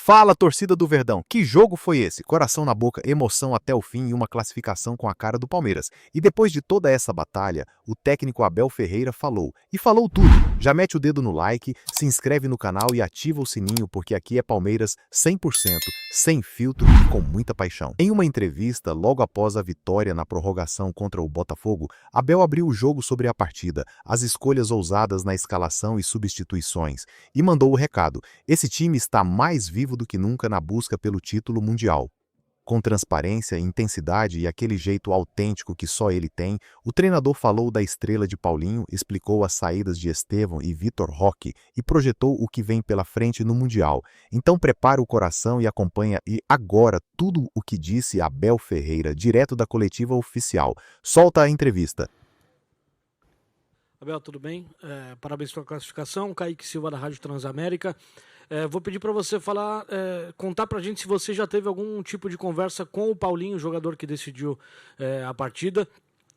Fala, torcida do Verdão! Que jogo foi esse? Coração na boca, emoção até o fim e uma classificação com a cara do Palmeiras. E depois de toda essa batalha, o técnico Abel Ferreira falou. E falou tudo. Já mete o dedo no like, se inscreve no canal e ativa o sininho porque aqui é Palmeiras 100%, sem filtro e com muita paixão. Em uma entrevista, logo após a vitória na prorrogação contra o Botafogo, Abel abriu o jogo sobre a partida, as escolhas ousadas na escalação e substituições, e mandou o recado. Esse time está mais vivo do que nunca na busca pelo título mundial. Com transparência, intensidade e aquele jeito autêntico que só ele tem, o treinador falou da estrela de Paulinho, explicou as saídas de Estevão e Vitor Roque e projetou o que vem pela frente no Mundial. Então prepara o coração e acompanha agora tudo o que disse Abel Ferreira, direto da coletiva oficial. Solta a entrevista. Abel, tudo bem? Parabéns pela classificação. Kaique Silva da Rádio Transamérica. Vou pedir para você contar para a gente se você já teve algum tipo de conversa com o Paulinho, o jogador que decidiu a partida.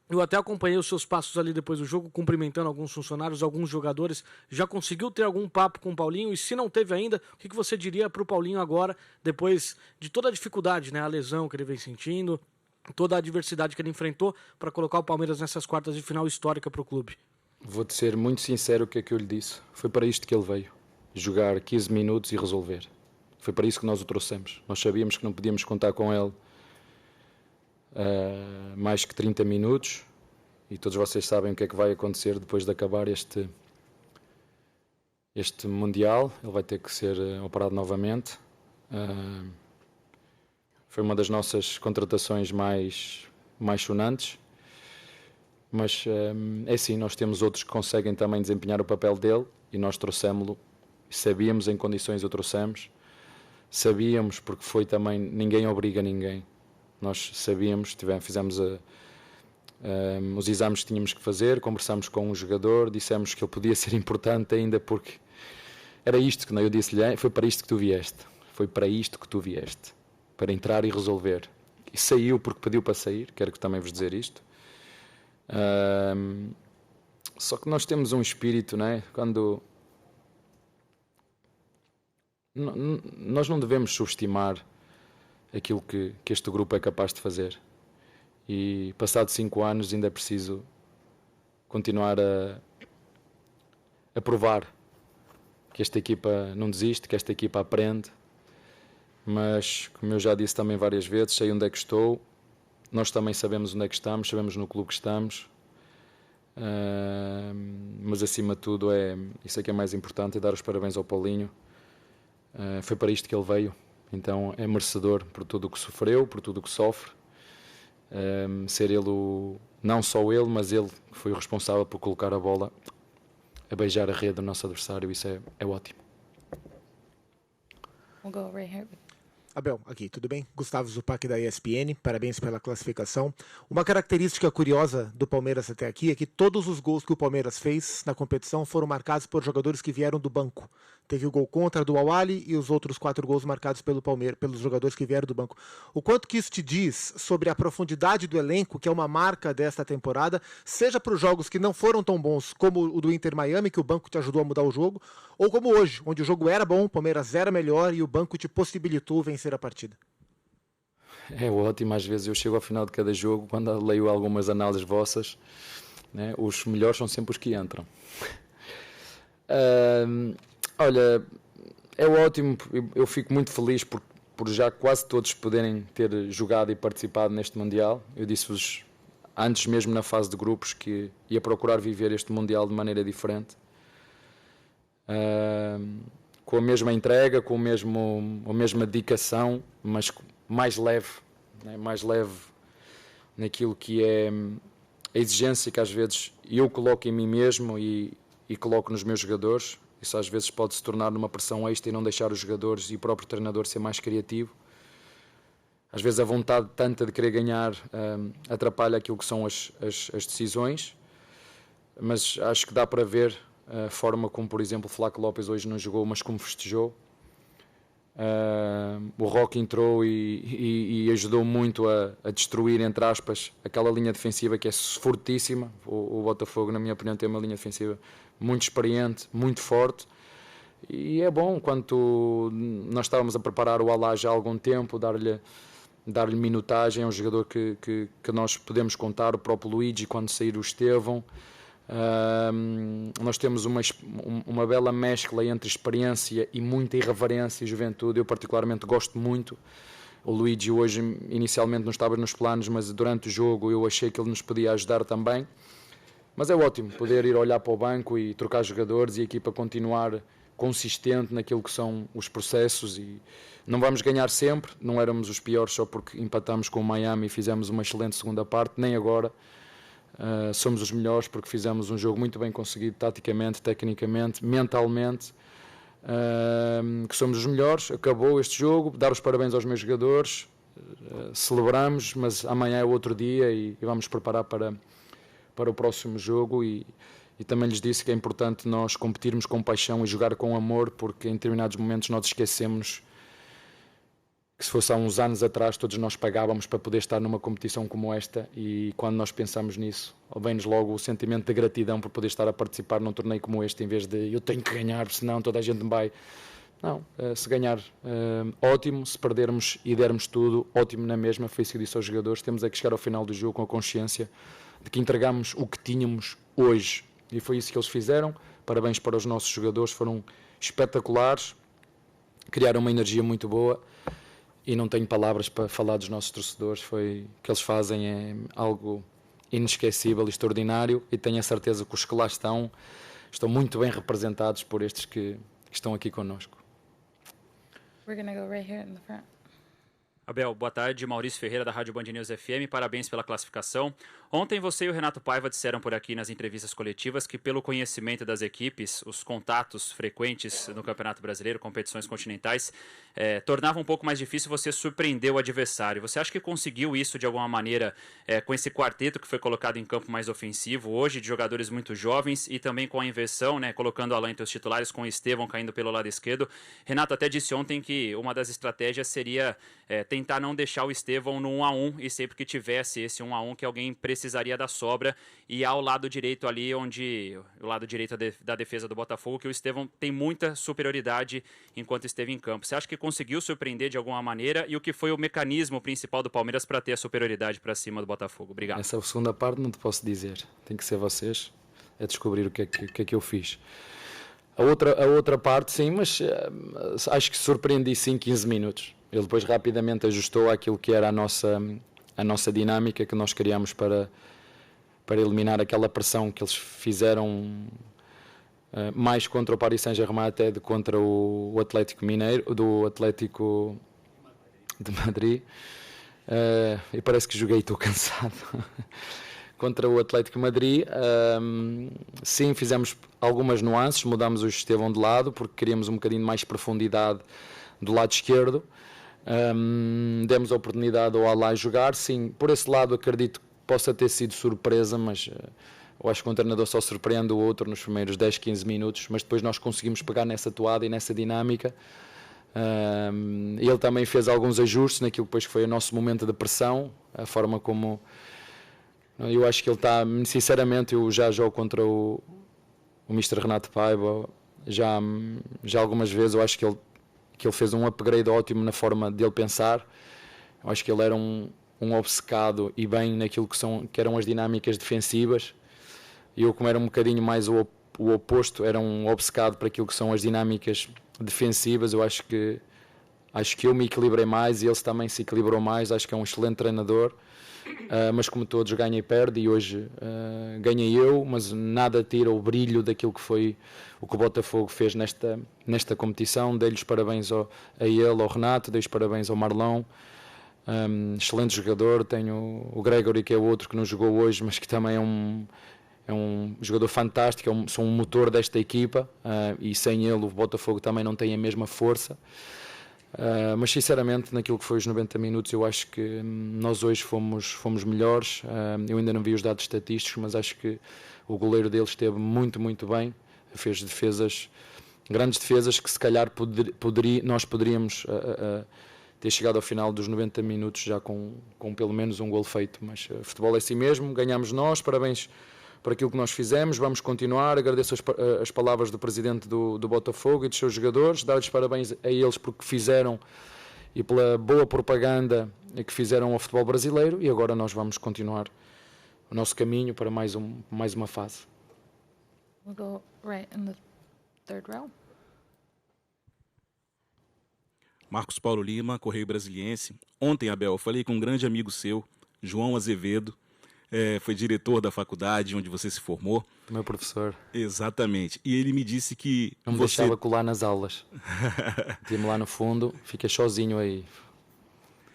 Eu até acompanhei os seus passos ali depois do jogo, cumprimentando alguns funcionários, alguns jogadores. Já conseguiu ter algum papo com o Paulinho? E se não teve ainda, o que você diria para o Paulinho agora, depois de toda a dificuldade, né? A lesão que ele vem sentindo, toda a adversidade que ele enfrentou para colocar o Palmeiras nessas quartas de final histórica para o clube? Vou-te ser muito sincero o que é que eu lhe disse. Foi para isto que ele veio. Jogar 15 minutos e resolver. Foi para isso que nós o trouxemos. Nós sabíamos que não podíamos contar com ele mais que 30 minutos e todos vocês sabem o que é que vai acontecer depois de acabar este Mundial. Ele vai ter que ser operado novamente. Foi uma das nossas contratações mais sonantes. Mas é assim, nós temos outros que conseguem também desempenhar o papel dele e nós trouxemos-lo. Sabíamos em condições o trouxemos, sabíamos porque foi também, ninguém obriga ninguém, nós sabíamos, fizemos os exames que tínhamos que fazer, conversámos com um jogador, dissemos que ele podia ser importante ainda porque era isto que eu disse-lhe, foi para isto que tu vieste, para entrar e resolver. E saiu porque pediu para sair, quero que também vos dizer isto. Só que nós temos um espírito, não é? Quando nós não devemos subestimar aquilo que este grupo é capaz de fazer. E passados 5 anos ainda é preciso continuar a provar que esta equipa não desiste, que esta equipa aprende. Mas, como eu já disse também várias vezes, sei onde é que estou. Nós também sabemos onde é que estamos, sabemos no clube que estamos. Mas acima de tudo, isso é que é mais importante, é dar os parabéns ao Paulinho. Foi para isto que ele veio, então é merecedor por tudo o que sofreu, por tudo o que sofre, ser ele, não só ele, mas ele que foi o responsável por colocar a bola a beijar a rede do nosso adversário, isso é ótimo. We'll go right here. Abel, aqui, tudo bem? Gustavo Zupac da ESPN, parabéns pela classificação. Uma característica curiosa do Palmeiras até aqui é que todos os gols que o Palmeiras fez na competição foram marcados por jogadores que vieram do banco. Teve o gol contra do Al-Ahly e os outros 4 gols marcados pelo Palmeiras, pelos jogadores que vieram do banco. O quanto que isso te diz sobre a profundidade do elenco, que é uma marca desta temporada, seja para os jogos que não foram tão bons como o do Inter Miami, que o banco te ajudou a mudar o jogo, ou como hoje, onde o jogo era bom, o Palmeiras era melhor e o banco te possibilitou vencer a partida? É ótimo, às vezes eu chego ao final de cada jogo, quando leio algumas análises vossas, né, os melhores são sempre os que entram. Olha, é ótimo, eu fico muito feliz por já quase todos poderem ter jogado e participado neste Mundial. Eu disse-vos antes mesmo na fase de grupos que ia procurar viver este Mundial de maneira diferente. Com a mesma entrega, com a mesma dedicação, mas mais leve, né? Mais leve naquilo que é a exigência que às vezes eu coloco em mim mesmo e coloco nos meus jogadores. Isso às vezes pode se tornar numa pressão extra e não deixar os jogadores e o próprio treinador ser mais criativo. Às vezes a vontade tanta de querer ganhar atrapalha aquilo que são as decisões, mas acho que dá para ver a forma como, por exemplo, o Flaco Lopes hoje não jogou, mas como festejou. O Roque entrou e ajudou muito a destruir, entre aspas, aquela linha defensiva que é fortíssima. O Botafogo, na minha opinião, tem uma linha defensiva muito experiente, muito forte. E é bom, quando nós estávamos a preparar o Alá já há algum tempo, dar-lhe minutagem, é um jogador que nós podemos contar, o próprio Luigi, quando sair o Estevão. Nós temos uma bela mescla entre experiência e muita irreverência e juventude. Eu particularmente gosto muito. O Luigi hoje inicialmente não estava nos planos, mas durante o jogo eu achei que ele nos podia ajudar também. Mas é ótimo poder ir olhar para o banco e trocar jogadores e a equipa continuar consistente naquilo que são os processos. E não vamos ganhar sempre, não éramos os piores só porque empatamos com o Miami e fizemos uma excelente segunda parte, nem agora. Somos os melhores porque fizemos um jogo muito bem conseguido taticamente, tecnicamente, mentalmente, que somos os melhores. Acabou este jogo, dar os parabéns aos meus jogadores, celebramos, mas amanhã é outro dia e vamos preparar para o próximo jogo e também lhes disse que é importante nós competirmos com paixão e jogar com amor, porque em determinados momentos nós esquecemos que se fosse há uns anos atrás todos nós pagávamos para poder estar numa competição como esta, e quando nós pensamos nisso vem-nos logo o sentimento de gratidão por poder estar a participar num torneio como este, em vez de eu tenho que ganhar, senão toda a gente me vai. Não, se ganhar, ótimo, se perdermos e dermos tudo, ótimo na mesma. Foi isso que eu disse aos jogadores, temos é que chegar ao final do jogo com a consciência de que entregamos o que tínhamos hoje, e foi isso que eles fizeram. Parabéns para os nossos jogadores, foram espetaculares, criaram uma energia muito boa. E não tenho palavras para falar dos nossos torcedores. O que eles fazem é algo inesquecível e extraordinário, e tenho a certeza que os que lá estão muito bem representados por estes que estão aqui connosco. We're gonna go right here in the front. Abel, boa tarde. Maurício Ferreira, da Rádio Band News FM. Parabéns pela classificação. Ontem você e o Renato Paiva disseram por aqui nas entrevistas coletivas que, pelo conhecimento das equipes, os contatos frequentes no Campeonato Brasileiro, competições continentais, tornavam um pouco mais difícil você surpreender o adversário. Você acha que conseguiu isso de alguma maneira com esse quarteto que foi colocado em campo mais ofensivo, hoje de jogadores muito jovens, e também com a inversão, né, colocando o Alain entre os titulares, com o Estevão caindo pelo lado esquerdo? Renato até disse ontem que uma das estratégias seria tentar não deixar o Estevão no 1-1, e sempre que tivesse esse 1-1 que alguém precisaria da sobra, e ao lado direito ali, onde o lado direito da defesa do Botafogo, que o Estevão tem muita superioridade enquanto esteve em campo. Você acha que conseguiu surpreender de alguma maneira, e o que foi o mecanismo principal do Palmeiras para ter a superioridade para cima do Botafogo? Obrigado. Essa segunda parte não te posso dizer, tem que ser vocês a descobrir o que é que eu fiz. A outra parte sim, mas acho que surpreendi sim 15 minutos. Ele depois rapidamente ajustou àquilo que era a nossa dinâmica que nós criamos para eliminar aquela pressão que eles fizeram mais contra o Paris Saint-Germain até de contra o Atlético Mineiro, do Atlético de Madrid. E parece que joguei e estou cansado. Contra o Atlético de Madrid, sim, fizemos algumas nuances, mudámos o Estevão de lado porque queríamos um bocadinho mais profundidade do lado esquerdo. Demos a oportunidade ao Alá jogar, sim, por esse lado acredito que possa ter sido surpresa, mas eu acho que um treinador só surpreende o outro nos primeiros 10, 15 minutos, mas depois nós conseguimos pegar nessa toada e nessa dinâmica. Ele também fez alguns ajustes naquilo que depois foi o nosso momento de pressão, a forma como eu acho que ele está, sinceramente, eu já jogo contra o Mr. Renato Paiva já algumas vezes. Eu acho que ele fez um upgrade ótimo na forma dele pensar. Eu acho que ele era um obcecado e bem naquilo que eram as dinâmicas defensivas. E eu, como era um bocadinho mais o oposto, era um obcecado para aquilo que são as dinâmicas defensivas. Eu acho que eu me equilibrei mais e ele também se equilibrou mais. Acho que é um excelente treinador, mas como todos ganha e perde, e hoje ganhei eu, mas nada tira o brilho daquilo que foi o que o Botafogo fez nesta competição. Dei-lhes parabéns a ele, ao Renato, dei-lhes parabéns ao Marlão, excelente jogador. Tenho o Gregory, que é outro que não jogou hoje, mas que também é um jogador fantástico, são um motor desta equipa, e sem ele o Botafogo também não tem a mesma força. Mas sinceramente, naquilo que foi os 90 minutos, eu acho que nós hoje fomos melhores. Eu ainda não vi os dados estatísticos, mas acho que o goleiro deles esteve muito, muito bem. Fez grandes defesas que se calhar nós poderíamos ter chegado ao final dos 90 minutos já com pelo menos um golo feito. Mas futebol é assim mesmo, ganhamos nós. Parabéns por aquilo que nós fizemos, vamos continuar. Agradeço as palavras do presidente do Botafogo e dos seus jogadores, dar-lhes parabéns a eles porque fizeram e pela boa propaganda que fizeram ao futebol brasileiro, e agora nós vamos continuar o nosso caminho para mais uma fase. We'll go right in the third row. Marcos Paulo Lima, Correio Brasiliense. Ontem, Abel, eu falei com um grande amigo seu, João Azevedo, foi diretor da faculdade onde você se formou. Meu professor. Exatamente. E ele me disse que não me deixava colar nas aulas. Tinha-me lá no fundo, fiquei sozinho aí.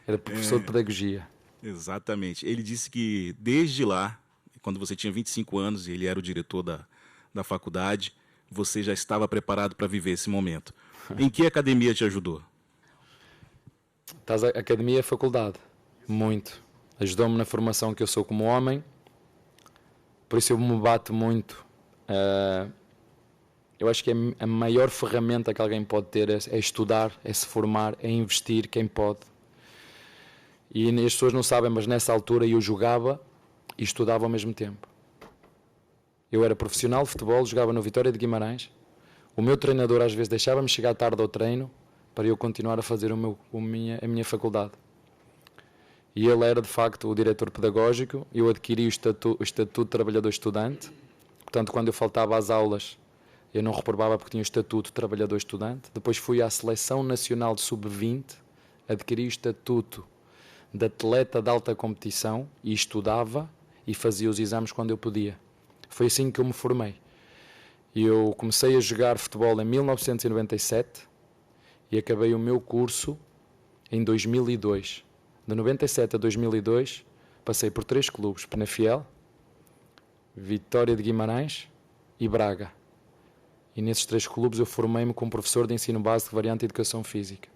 Era professor de pedagogia. Exatamente. Ele disse que desde lá, quando você tinha 25 anos e ele era o diretor da faculdade, você já estava preparado para viver esse momento. Em que academia te ajudou? A academia é faculdade. Muito. Ajudou-me na formação que eu sou como homem. Por isso eu me bato muito. Eu acho que a maior ferramenta que alguém pode ter é estudar, é se formar, é investir, quem pode. E as pessoas não sabem, mas nessa altura eu jogava e estudava ao mesmo tempo. Eu era profissional de futebol, jogava no Vitória de Guimarães. O meu treinador às vezes deixava-me chegar tarde ao treino para eu continuar a fazer a minha faculdade. E ele era de facto o diretor pedagógico. Eu adquiri o estatuto de trabalhador-estudante. Portanto, quando eu faltava às aulas, eu não reprovava porque tinha o estatuto de trabalhador-estudante. Depois fui à Seleção Nacional de Sub-20, adquiri o estatuto de atleta de alta competição e estudava e fazia os exames quando eu podia. Foi assim que eu me formei. Eu comecei a jogar futebol em 1997 e acabei o meu curso em 2002. De 97 a 2002, passei por 3 clubes: Penafiel, Vitória de Guimarães e Braga. E nesses 3 clubes eu formei-me como professor de ensino básico de variante de educação física.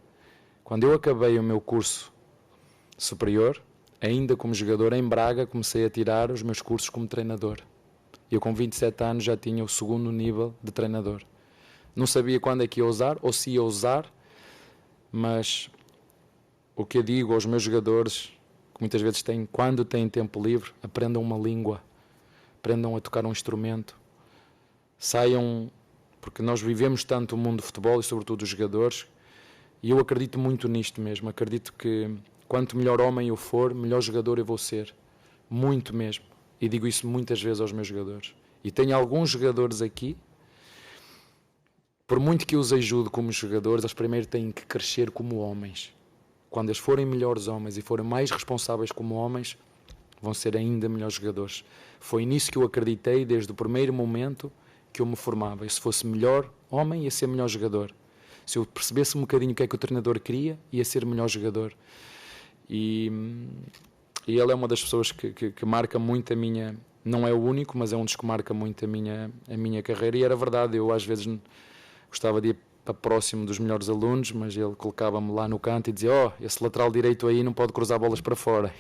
Quando eu acabei o meu curso superior, ainda como jogador em Braga, comecei a tirar os meus cursos como treinador. Eu com 27 anos já tinha o 2º nível de treinador. Não sabia quando é que ia usar, ou se ia usar, mas o que eu digo aos meus jogadores, que muitas vezes quando têm tempo livre, aprendam uma língua, aprendam a tocar um instrumento, saiam, porque nós vivemos tanto o mundo do futebol e sobretudo os jogadores, e eu acredito muito nisto mesmo. Acredito que quanto melhor homem eu for, melhor jogador eu vou ser, muito mesmo, e digo isso muitas vezes aos meus jogadores. E tenho alguns jogadores aqui, por muito que eu os ajude como jogadores, eles primeiro têm que crescer como homens. Quando eles forem melhores homens e forem mais responsáveis como homens, vão ser ainda melhores jogadores. Foi nisso que eu acreditei desde o primeiro momento que eu me formava. E se fosse melhor homem, ia ser melhor jogador. Se eu percebesse um bocadinho o que é que o treinador queria, ia ser melhor jogador. E ele é uma das pessoas que marca muito a minha... Não é o único, mas é um dos que marca muito a minha carreira. E era verdade, eu às vezes gostava de ir para próximo dos melhores alunos, mas ele colocava-me lá no canto e dizia: esse lateral direito aí não pode cruzar bolas para fora.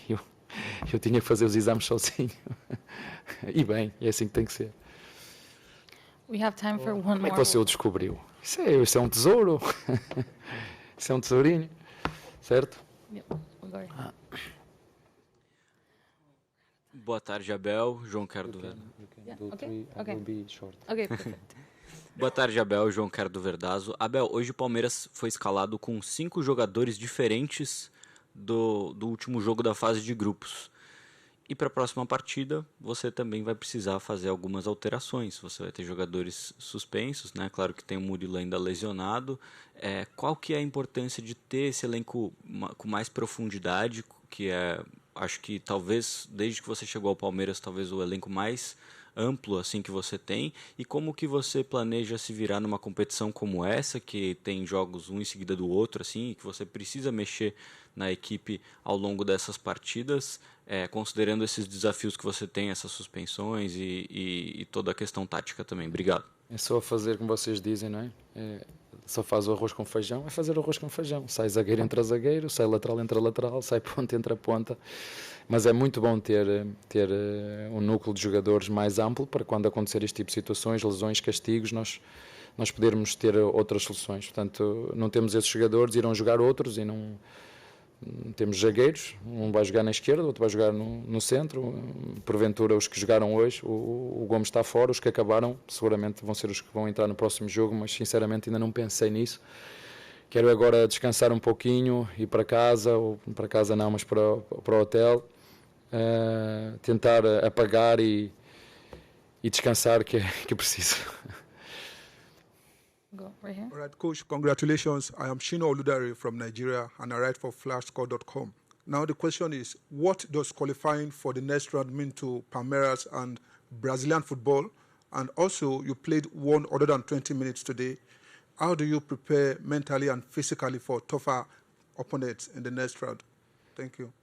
Eu tinha que fazer os exames sozinho. E bem, é assim que tem que ser. We have time for one Como é more. que você o descobriu? Isso é um tesouro. Isso é um tesourinho, certo? Yep, we'll go right. Boa tarde, Abel. João Quero do Verdazo. Okay. Okay, perfect. Boa tarde, Abel. João Quero do Verdazo. Abel, hoje o Palmeiras foi escalado com 5 jogadores diferentes do último jogo da fase de grupos. E para a próxima partida, você também vai precisar fazer algumas alterações. Você vai ter jogadores suspensos, né? Claro que tem o Murilo ainda lesionado. Qual que é a importância de ter esse elenco com mais profundidade, que acho que talvez, desde que você chegou ao Palmeiras, talvez o elenco mais amplo assim que você tem, e como que você planeja se virar numa competição como essa, que tem jogos um em seguida do outro, assim, que você precisa mexer na equipe ao longo dessas partidas, considerando esses desafios que você tem, essas suspensões e toda a questão tática também. Obrigado. É só fazer como vocês dizem, não é? Só faz o arroz com feijão, é fazer o arroz com feijão. Sai zagueiro, entra zagueiro, sai lateral, entra lateral, sai ponta, entra ponta. Mas é muito bom ter um núcleo de jogadores mais amplo para quando acontecer este tipo de situações, lesões, castigos, nós podermos ter outras soluções. Portanto, não temos esses jogadores, irão jogar outros e temos zagueiros, um vai jogar na esquerda, outro vai jogar no centro. Porventura, os que jogaram hoje, o Gomes está fora, os que acabaram, seguramente vão ser os que vão entrar no próximo jogo, mas sinceramente ainda não pensei nisso. Quero agora descansar um pouquinho, ir para casa, ou para casa não, mas para o hotel, tentar apagar e descansar, que preciso. Go right here. All right, Coach, congratulations. I am Shino Oludare from Nigeria, and I write for flashscore.com. Now the question is, what does qualifying for the next round mean to Palmeiras and Brazilian football? And also, you played 120 minutes today. How do you prepare mentally and physically for tougher opponents in the next round? Thank you.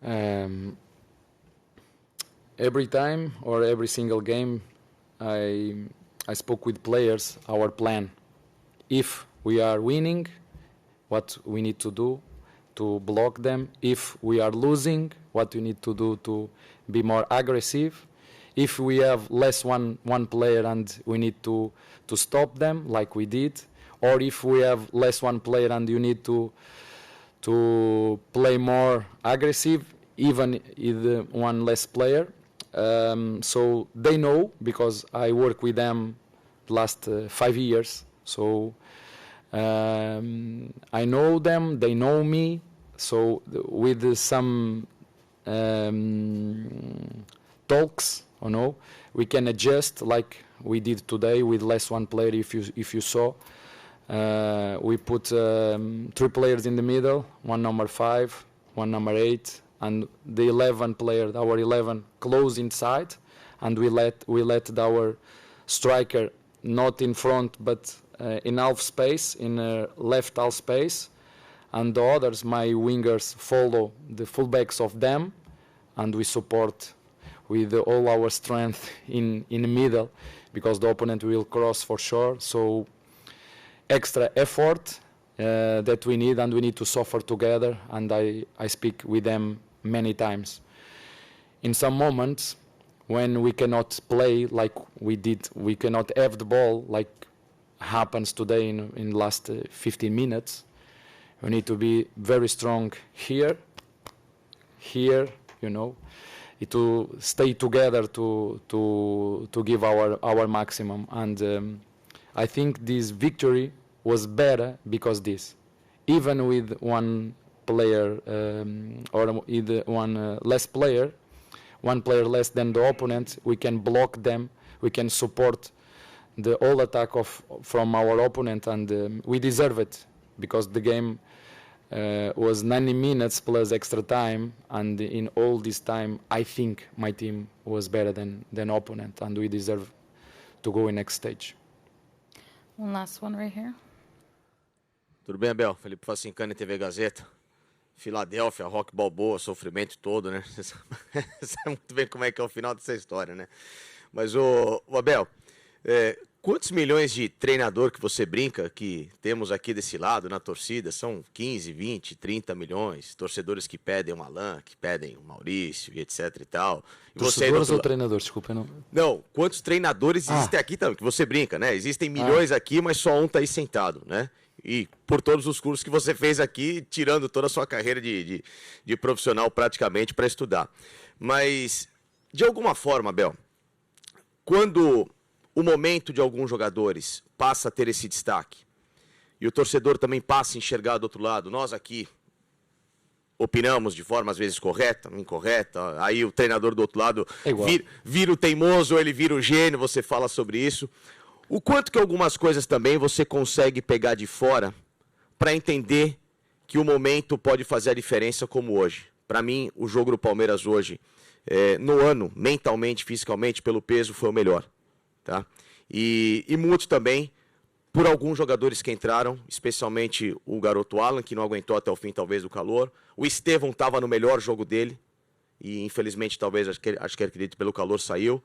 Every time or every single game, I spoke with players, our plan. If we are winning, what we need to do to block them. If we are losing, what we need to do to be more aggressive. If we have less one player and we need to stop them like we did. Or if we have less one player and you need to play more aggressive, even with one less player. So they know, because I work with them last 5 years. So I know them, they know me. So with some talks, we can adjust like we did today with less one player. If you saw, we put 3 players in the middle, one number 5, one number 8, and the 11 player, our 11, close inside, and we let our striker not in front but in half space, in left half space, and the others, my wingers, follow the fullbacks of them, and we support with all our strength in the middle, because the opponent will cross for sure. So extra effort that we need, and we need to suffer together, and I speak with them many times. In some moments when we cannot play like we did, we cannot have the ball like happens today in last 15 minutes, we need to be very strong here, to stay together to give our maximum. And I think this victory was better because this, even with one player or with one less player, one player less than the opponent, we can block them, we can support the whole attack from our opponent, and we deserve it, because the game was 90 minutes plus extra time, and in all this time I think my team was better than opponent, and we deserve to go in next stage. One last one right here. Tudo bem, Abel? Felipe Facincani, TV Gazeta. Filadélfia, Rock Balboa, sofrimento todo, né? Você sabe muito bem como é que é o final dessa história, né? Mas, o Abel, quantos milhões de treinador que você brinca que temos aqui desse lado, na torcida? São 15, 20, 30 milhões. Torcedores que pedem o Alan, que pedem o Maurício e etc e tal. E torcedores ou treinadores? Desculpa, não. Não, quantos treinadores existem aqui também, que você brinca, né? Existem milhões aqui, mas só um tá aí sentado, né? E por todos os cursos que você fez aqui, tirando toda a sua carreira de profissional praticamente para estudar. Mas, de alguma forma, Abel, quando o momento de alguns jogadores passa a ter esse destaque, e o torcedor também passa a enxergar do outro lado, nós aqui opinamos de forma às vezes correta, incorreta, aí o treinador do outro lado vira o teimoso, ele vira o gênio, você fala sobre isso. O quanto que algumas coisas também você consegue pegar de fora para entender que o momento pode fazer a diferença, como hoje. Para mim, o jogo do Palmeiras hoje, no ano, mentalmente, fisicamente, pelo peso, foi o melhor. Tá? E muito também por alguns jogadores que entraram, especialmente o garoto Alan, que não aguentou até o fim, talvez, do calor. O Estevão estava no melhor jogo dele e, infelizmente, talvez, acho que acredito, pelo calor saiu.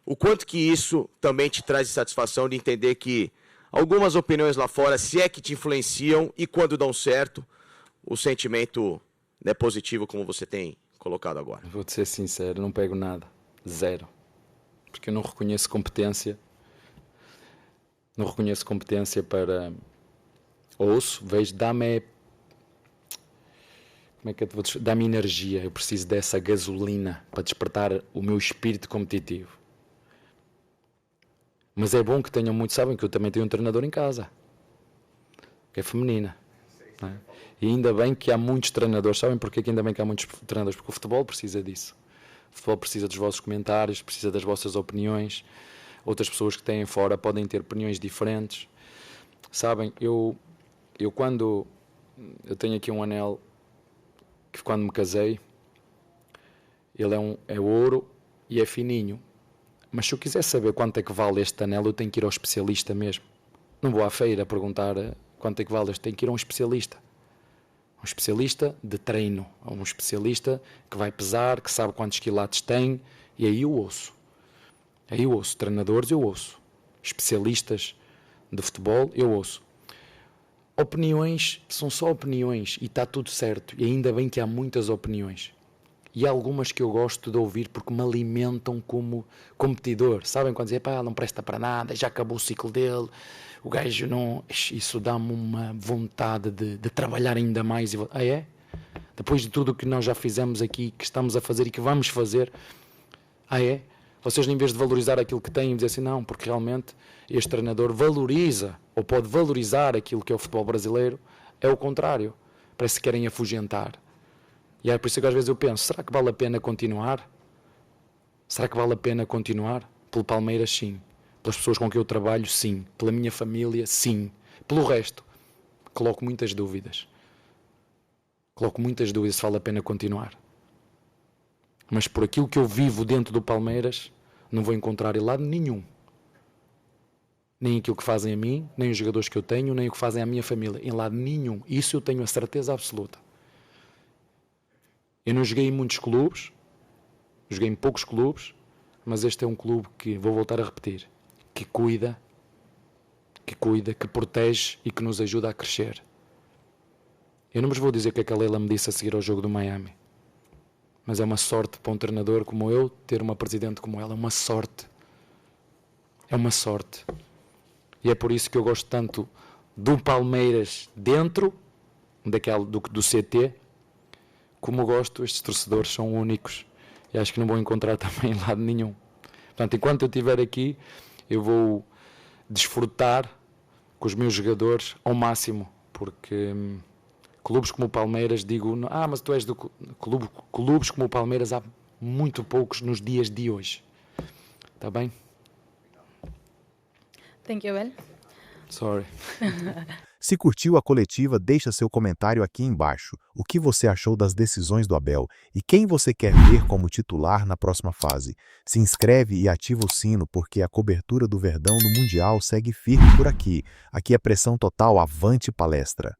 O quanto que isso também te traz satisfação de entender que algumas opiniões lá fora, se é que te influenciam, e quando dão certo, o sentimento é positivo, como você tem colocado agora? Vou-te ser sincero, não pego nada. Zero. Porque eu não reconheço competência. Não reconheço competência para... Ouço, vejo, dá-me como é que eu te vou dá-me energia, eu preciso dessa gasolina para despertar o meu espírito competitivo. Mas é bom que tenham muito, sabem que eu também tenho um treinador em casa, que é feminina. Não é? E ainda bem que há muitos treinadores, sabem porquê que ainda bem que há muitos treinadores? Porque o futebol precisa disso. O futebol precisa dos vossos comentários, precisa das vossas opiniões. Outras pessoas que têm fora podem ter opiniões diferentes. Sabem, eu quando eu tenho aqui um anel que quando me casei, ele é ouro e é fininho. Mas se eu quiser saber quanto é que vale este anel, eu tenho que ir ao especialista mesmo. Não vou à feira perguntar quanto é que vale, eu tenho que ir a um especialista. Um especialista de treino, um especialista que vai pesar, que sabe quantos quilates tem, e aí eu ouço. Aí eu ouço. Treinadores eu ouço. Especialistas de futebol eu ouço. Opiniões são só opiniões e está tudo certo. E ainda bem que há muitas opiniões. E há algumas que eu gosto de ouvir porque me alimentam como competidor. Sabem quando dizem, pá, não presta para nada, já acabou o ciclo dele, o gajo não... Isso dá-me uma vontade de trabalhar ainda mais. Ah, é? Depois de tudo o que nós já fizemos aqui, que estamos a fazer e que vamos fazer, ah, é? Vocês, em vez de valorizar aquilo que têm, dizem assim, não, porque realmente este treinador valoriza, ou pode valorizar aquilo que é o futebol brasileiro, é o contrário. Parece que querem afugentar. E é por isso que às vezes eu penso, será que vale a pena continuar? Será que vale a pena continuar? Pelo Palmeiras, sim. Pelas pessoas com quem eu trabalho, sim. Pela minha família, sim. Pelo resto, coloco muitas dúvidas. Coloco muitas dúvidas se vale a pena continuar. Mas por aquilo que eu vivo dentro do Palmeiras, não vou encontrar em lado nenhum. Nem aquilo que fazem a mim, nem os jogadores que eu tenho, nem o que fazem à minha família. Em lado nenhum. Isso eu tenho a certeza absoluta. Eu não joguei em muitos clubes, joguei em poucos clubes, mas este é um clube que, vou voltar a repetir, que cuida, que protege e que nos ajuda a crescer. Eu não vos vou dizer o que é que a Leila me disse a seguir ao jogo do Miami, mas é uma sorte para um treinador como eu ter uma presidente como ela, é uma sorte. É uma sorte. E é por isso que eu gosto tanto do Palmeiras dentro do CT, como eu gosto, estes torcedores são únicos e acho que não vou encontrar também em lado nenhum. Portanto, enquanto eu estiver aqui, eu vou desfrutar com os meus jogadores ao máximo, porque clubes como o Palmeiras, digo, mas tu és do clubes como o Palmeiras há muito poucos nos dias de hoje. Está bem? Thank you, Abel. Sorry. Se curtiu a coletiva, deixa seu comentário aqui embaixo. O que você achou das decisões do Abel e quem você quer ver como titular na próxima fase? Se inscreve e ativa o sino porque a cobertura do Verdão no Mundial segue firme por aqui. Aqui é pressão total, avante palestra.